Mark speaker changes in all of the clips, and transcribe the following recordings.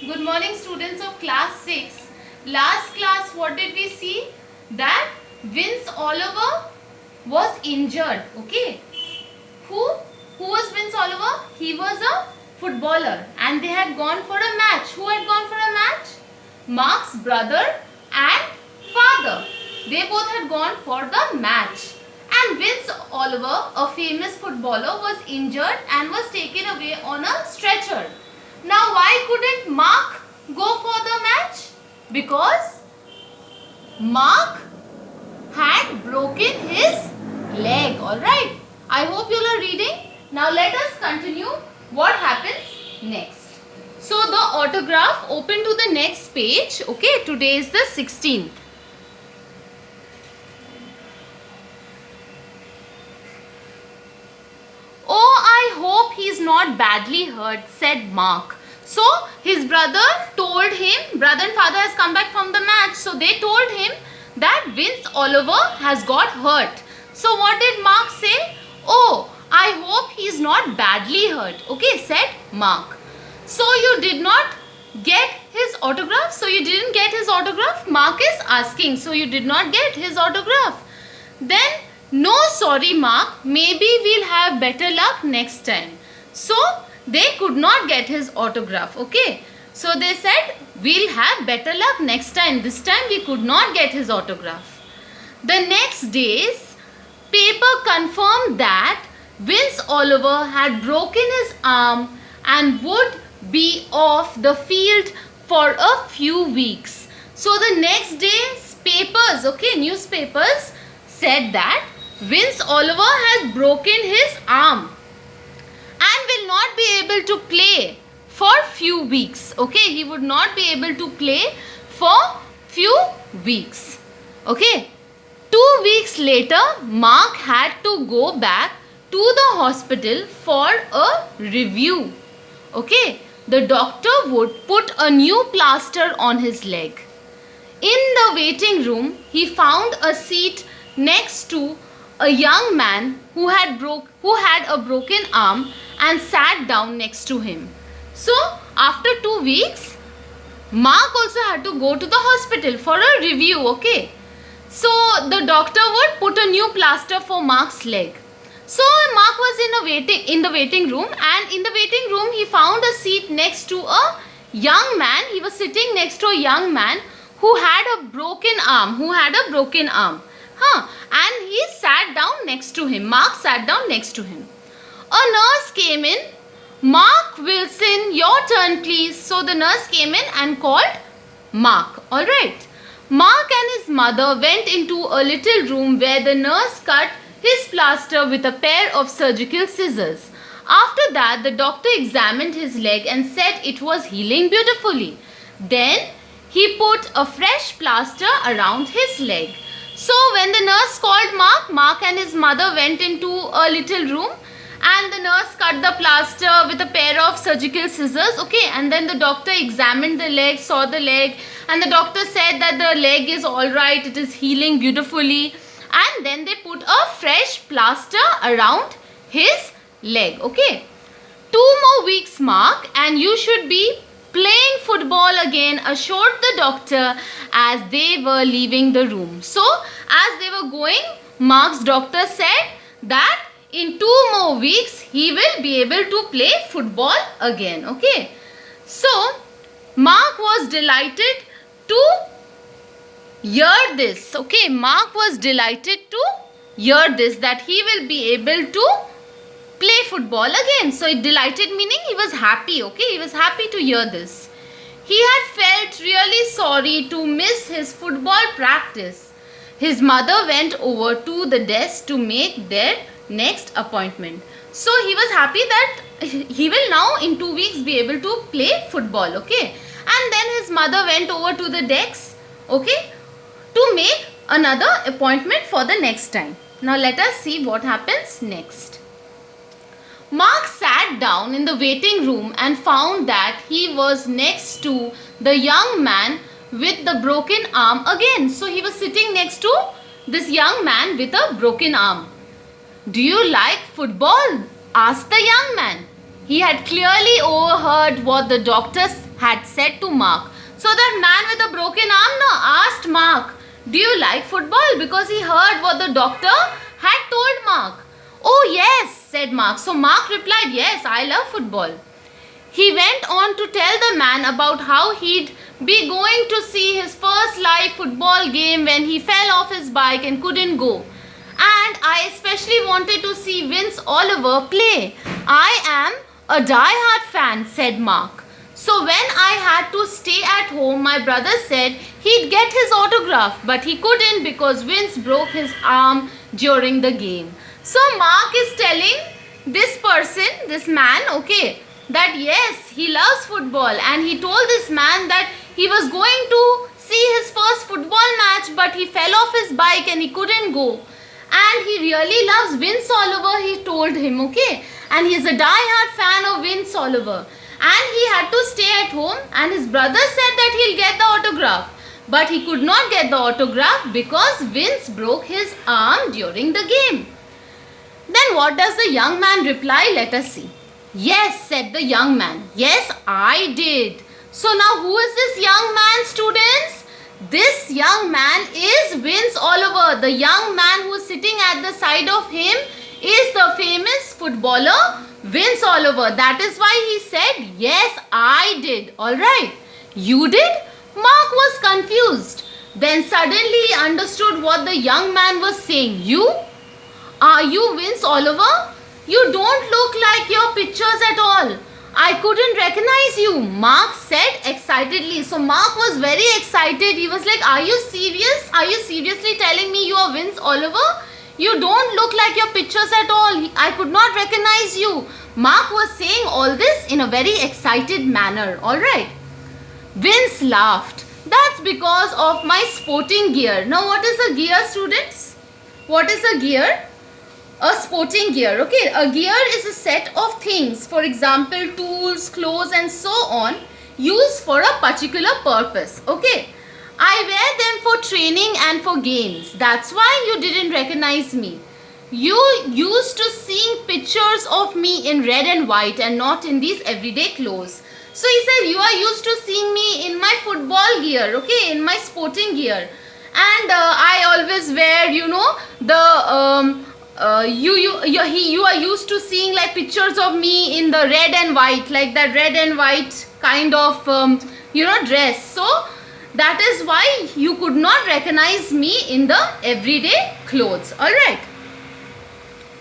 Speaker 1: Good morning, students of class 6. Last class, what did we see? That Vince Oliver was injured. Okay. Who? Who was Vince Oliver? He was a footballer and they had gone for a match. Who had gone for a match? Mark's brother and father. They both had gone for the match. And Vince Oliver, a famous footballer, was injured and was taken away on a stretcher. Now, why couldn't Mark go for the match? Because Mark had broken his leg. Alright. I hope you all are reading. Now, let us continue what happens next. So, the autograph, open to the next page. Okay, today is the 16th. Oh, I hope he's not badly hurt, said Mark. So, his brother and father has come back from the match. So, they told him that Vince Oliver has got hurt. So, what did Mark say? Oh, I hope he's not badly hurt. Okay, said Mark. So, you did not get his autograph? So, you didn't get his autograph? Mark is asking. So, you did not get his autograph. Then, no, sorry Mark, maybe we'll have better luck next time. So, they could not get his autograph, okay. So, they said, we'll have better luck next time. This time, we could not get his autograph. The next day's paper confirmed that Vince Oliver had broken his arm and would be off the field for a few weeks. So, the next day's papers, okay, newspapers said that Vince Oliver has broken his arm and will not be able to play for few weeks. Okay, he would not be able to play for few weeks. Okay, 2 weeks later, Mark had to go back to the hospital for a review. Okay, the doctor would put a new plaster on his leg. In the waiting room, he found a seat next to a young man who had a broken arm and sat down next to him. So, after 2 weeks, Mark also had to go to the hospital for a review, okay. So, the doctor would put a new plaster for Mark's leg. So, Mark was in the waiting room, and in the waiting room, he found a seat next to a young man. He was sitting next to a young man who had a broken arm. And he sat down next to him. Mark sat down next to him. A nurse came in. Mark Wilson, your turn please. So the nurse came in and called Mark. Alright. Mark and his mother went into a little room where the nurse cut his plaster with a pair of surgical scissors. After that, the doctor examined his leg and said it was healing beautifully. Then he put a fresh plaster around his leg. So, when the nurse called Mark and his mother went into a little room and the nurse cut the plaster with a pair of surgical scissors, okay, and then the doctor examined the leg, saw the leg, and the doctor said that the leg is alright, it is healing beautifully, and then they put a fresh plaster around his leg, okay. 2 more weeks, Mark, and you should be playing football again, assured the doctor as they were leaving the room. So, as they were going, Mark's doctor said that in 2 more weeks, he will be able to play football again. Okay. So, Mark was delighted to hear this. Okay. Mark was delighted to hear this, that he will be able to play football again. So, it delighted meaning he was happy. Okay. He was happy to hear this. He had felt really sorry to miss his football practice. His mother went over to the desk to make their next appointment. So, he was happy that he will now in 2 weeks be able to play football. Okay. And then his mother went over to the desk. Okay. To make another appointment for the next time. Now, let us see what happens next. Mark sat down in the waiting room and found that he was next to the young man with the broken arm again. So, he was sitting next to this young man with a broken arm. Do you like football? Asked the young man. He had clearly overheard what the doctors had said to Mark. So that man with the broken arm now asked Mark, do you like football? Because he heard what the doctor had told Mark. Oh yes, said Mark. So Mark replied, yes, I love football. He went on to tell the man about how he'd be going to see his first live football game when he fell off his bike and couldn't go. And I especially wanted to see Vince Oliver play. I am a die-hard fan, said Mark. So when I had to stay at home, my brother said he'd get his autograph, but he couldn't because Vince broke his arm during the game. So Mark is telling this person, this man, okay, that yes, he loves football, and he told this man that he was going to see his first football match, but he fell off his bike and he couldn't go. And he really loves Vince Oliver, he told him, okay, and he's a die-hard fan of Vince Oliver. And he had to stay at home, and his brother said that he'll get the autograph. But he could not get the autograph because Vince broke his arm during the game. Then what does the young man reply? Let us see. Yes, said the young man. Yes, I did. So now who is this young man, students? This young man is Vince Oliver. The young man who is sitting at the side of him is the famous footballer Vince Oliver. That is why he said, yes, I did. Alright. You did? Mark was confused. Then suddenly he understood what the young man was saying. You? Are you Vince Oliver? You don't look like your pictures at all. I couldn't recognize you, Mark said excitedly. So Mark was very excited. He was like, are you serious? Are you seriously telling me you are Vince Oliver? You don't look like your pictures at all. I could not recognize you. Mark was saying all this in a very excited manner. Alright. Vince laughed. That's because of my sporting gear. Now what is a gear, students? What is a gear? A sporting gear. Okay, a gear is a set of things, for example, tools, clothes and so on, used for a particular purpose. Okay, I wear them for training and for games. That's why you didn't recognize me. You used to seeing pictures of me in red and white and not in these everyday clothes. So he said, you are used to seeing me in my football gear, okay, in my sporting gear. And I always wear, you know, the you are used to seeing like pictures of me in the red and white, like that red and white kind of dress. So that is why you could not recognize me in the everyday clothes. Alright,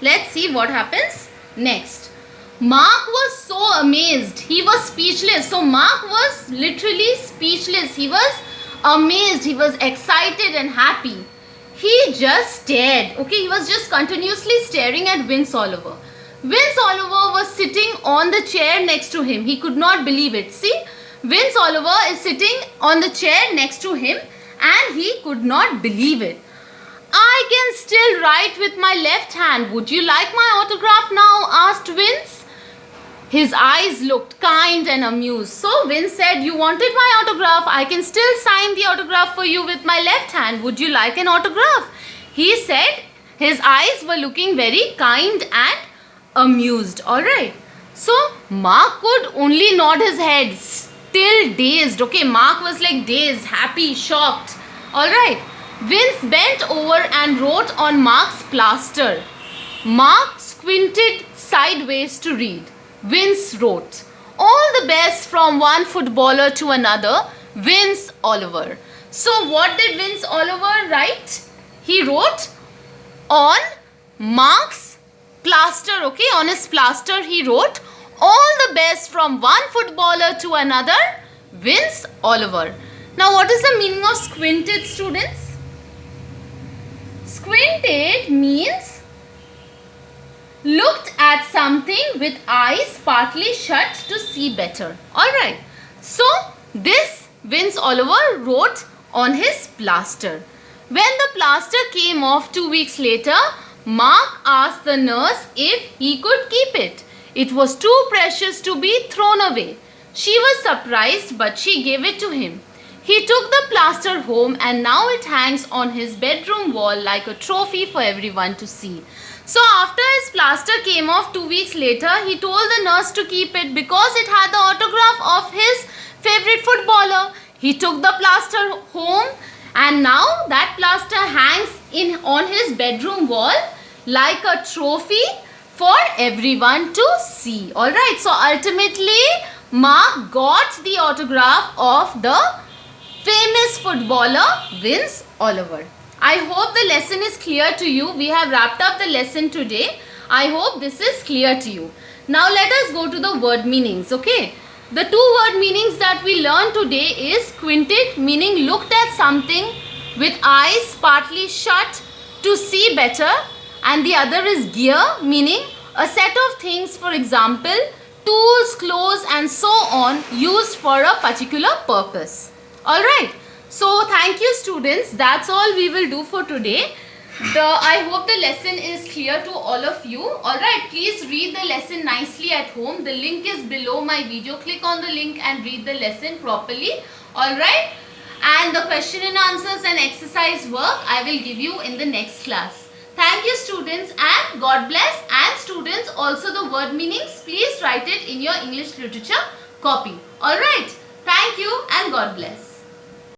Speaker 1: let's see what happens next. Mark was so amazed, he was speechless. So Mark was literally speechless. He was amazed, he was excited and happy. He just stared. Okay, he was just continuously staring at Vince Oliver. Vince Oliver was sitting on the chair next to him. He could not believe it. See, Vince Oliver is sitting on the chair next to him and he could not believe it. I can still write with my left hand. Would you like my autograph now? Asked Vince. His eyes looked kind and amused. So Vince said, you wanted my autograph. I can still sign the autograph for you with my left hand. Would you like an autograph? He said his eyes were looking very kind and amused. Alright. So Mark could only nod his head, still dazed. Okay, Mark was like dazed, happy, shocked. Alright. Vince bent over and wrote on Mark's plaster. Mark squinted sideways to read. Vince wrote, all the best from one footballer to another, Vince Oliver. So what did Vince Oliver write? He wrote on Mark's plaster, okay, on his plaster he wrote, all the best from one footballer to another, Vince Oliver. Now what is the meaning of squinted, students? Squinted means looked at something with eyes partly shut to see better. Alright. So this Vince Oliver wrote on his plaster. When the plaster came off 2 weeks later, Mark asked the nurse if he could keep it. It was too precious to be thrown away. She was surprised, but she gave it to him. He took the plaster home and now it hangs on his bedroom wall like a trophy for everyone to see. So after his plaster came off 2 weeks later, he told the nurse to keep it because it had the autograph of his favorite He took the plaster home, and now that plaster hangs on his bedroom wall like a trophy for everyone to see. Alright, so ultimately Mark got the autograph of the famous footballer Vince Oliver. I hope the lesson is clear to you. We have wrapped up the lesson today. I hope this is clear to you. Now let us go to the word meanings. Okay. The two word meanings that we learned today is squinted, meaning looked at something with eyes partly shut to see better, and the other is gear, meaning a set of things, for example, tools, clothes and so on, used for a particular purpose. Alright, so thank you students, that's all we will do for today. I hope the lesson is clear to all of you. Alright, please read the lesson nicely at home. The link is below my video. Click on the link and read the lesson properly. Alright, and the question and answers and exercise work I will give you in the next class. Thank you students, and God bless. And students, also the word meanings, please write it in your English literature copy. Alright, thank you and God bless.